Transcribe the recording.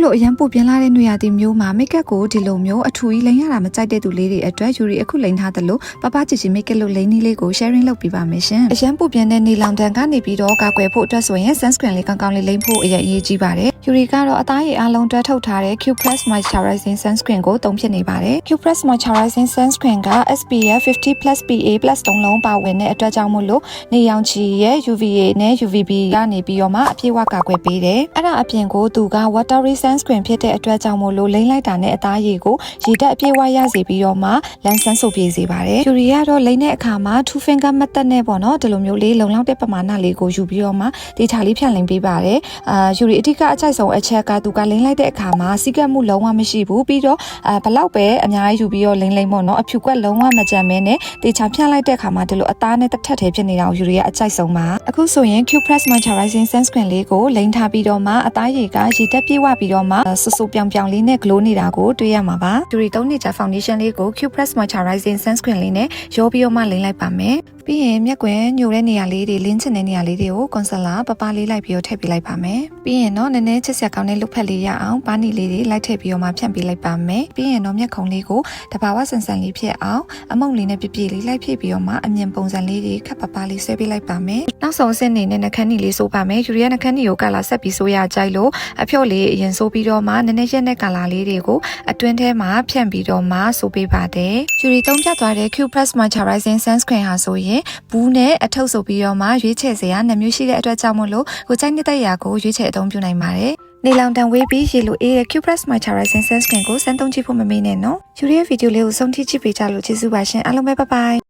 လိုအရန်ပူပြင်းလာတဲ့နေရာတီမျိုးမှာမိတ်ကပ်ကိုဒီလိုမျိုးအထူကြီးလိမ့်ရတာမကြိုက်တဲ့သူလေးတွေအတွက်ယူရီအခုလိမ့်ထားသလိုပပချီချီမိတ်ကပ်လို့လိမ့်နည်းလေးကို sharing လုပ်ပေးပါမယ်ရှင်အရန်ပူပြင်းတဲ့နေလောင်တန်ကနေပြီးတော့ကာကွယ်ဖို့အတွက်ဆိုရင် sunscreen လေးကောင်းကောင်းလေးလိမ့်ဖို့အရေးကြီးပါတယ်ယူရီကတော့အသားရည်အလုံးတွဲထုတ်ထားတဲ့ Q+ Moisturizing Sunscreen ကိုသုံးဖြစ်နေပါတယ် Q+ Moisturizing Sunscreen က SPF 50+ PA+ သုံးလုံးပါဝင်တဲ့အတွက်ကြောင့်မို့လို့နေရောင်ခြည်ရဲ့ UVA နဲ့ UVB ကနေပြီးတော့မှအပြည့်အဝကာကွယ်ပေးတယ်အဲ့ဒါအပြင်ကိုသူက watery sunscreen ဖြစ်တဲ့အတွက်ကြောင့်မို့လို့လိမ့်လိုက်တာနဲ့အသားရည်ကိုရေဓာတ်အပြည့်အဝရစေပြီးတော့မှလန်းဆန်းဆုပ်ပြေးစေပါတယ်ယူရီကတော့လိမ့်တဲ့အခါမှာ two finger method နဲ့ပေါ့နော်ဒီလိုမျိုးလေးလုံလောက်တဲ့ပမာဏလေးကိုယူပြီးတော့မှဒေတာလေးဖြန့်လိမ့်ပေးပါတယ်ယူရီအဓိကအကြိုက်ဆုံးအချက်ကသူကလိမ့်လိုက်တဲ့အခါမှာစီကတ်မှုလုံးဝမရှိဘူးပြီးတော့ဘလောက်ပဲအများကြီးယူပြီးတော့လိမ့်ပေါ့နော်အဖြူကွက်လုံးဝမကြမ်းမဲနဲ့ဒေချာဖြန့်လိုက်တဲ့အခါမှာဒီလိုအသားနဲ့တစ်ထပ်တည်းဖြစ်နေတာကိုယူရီကအကြိုက်ဆုံးပါအခုဆိုရင် Q+ Moisturizing Sunscreen လေးကိုလိမ့်ထားပြီးတော့မှအသားရည်ကရေတက်ပြေးဝပြီးတော့မှဆူဆူပြောင်ပြောင်လေးနဲ့ glow နေတာကိုတွေ့ရမှာပါယူရီသုံးနေကြ foundation လေးကို Q+ Moisturizing Sunscreen လေးနဲ့ရောပြီးတော့မှလိမ့်လိုက်ပါမယ်ပြီးရင်မျက်ကွယ်ညိုတဲ့နေရာလေးတွေလင်းချင်တဲ့နေရာလေးတွေကို concealer ပပလေးလိုက်ပြီးတော့ထည့်ပေးလိုက်ပါမယ်ပြီးရင်တော့နည်းနည်းချစ်စရာကောင်းတဲ့ look ဖက်လေးရအောင်ပါနီလေးတွေလိုက်ထည့်ပြီးတော့မှဖြန့်ပေးလိုက်ပါမယ်ပြီးရင်တော့မျက်ခုံးလေးကိုတဘာဝဆန်ဆန်လေးဖြစ်အောင်အမုံလေးနဲ့ပြပြလေးလိုက်ဖြည့်ပြီးတော့မှအမြင်ပုံစံလေးတွေခပ်ပပလေးဆွဲပေးလိုက်ပါမယ်နောက်ဆုံးအဆင့်နေနဲ့နှာခမ်းနီလေးဆိုပါမယ်ယူရီယာနှာခမ်းနီကိုကလာဆက်ပြီးဆိုရကြိုက်လို့အဖြော့လေးအရင်ဆိုပြီးတော့မှနည်းနည်းရက်တဲ့ကာလာလေးတွေကိုအတွင်းထဲမှာဖြန့်ပြီးတော့မှဆိုပေးပါတယ်ယူရီသုံးပြသွားတဲ့ Q+ Moisturizing Sunscreen ဟာဆိုရင်ဘူးနဲ့အထုပ်ဆိုပြီးတော့မှရွေးချယ်စရာနှမျိုးရှိတဲ့အတွက်ကြောင့်မို့လို့ကိုကြိုက်နေတဲ့ရာကိုရွေးချယ်အသုံးပြုနိုင်ပါတယ်နေလောင်တန်ဝေးပြီးရေလိုအေးတဲ့ Q+ Moisturizing Sunscreen ကိုစမ်းသုံးကြည့်ဖို့မမေ့နဲ့နော်ယူရီရဲ့ဗီဒီယိုလေးကိုဆုံးထိကြည့်ပေးကြလို့ကျေးဇူးပါရှင်အားလုံးပဲဘိုင်ဘိုင်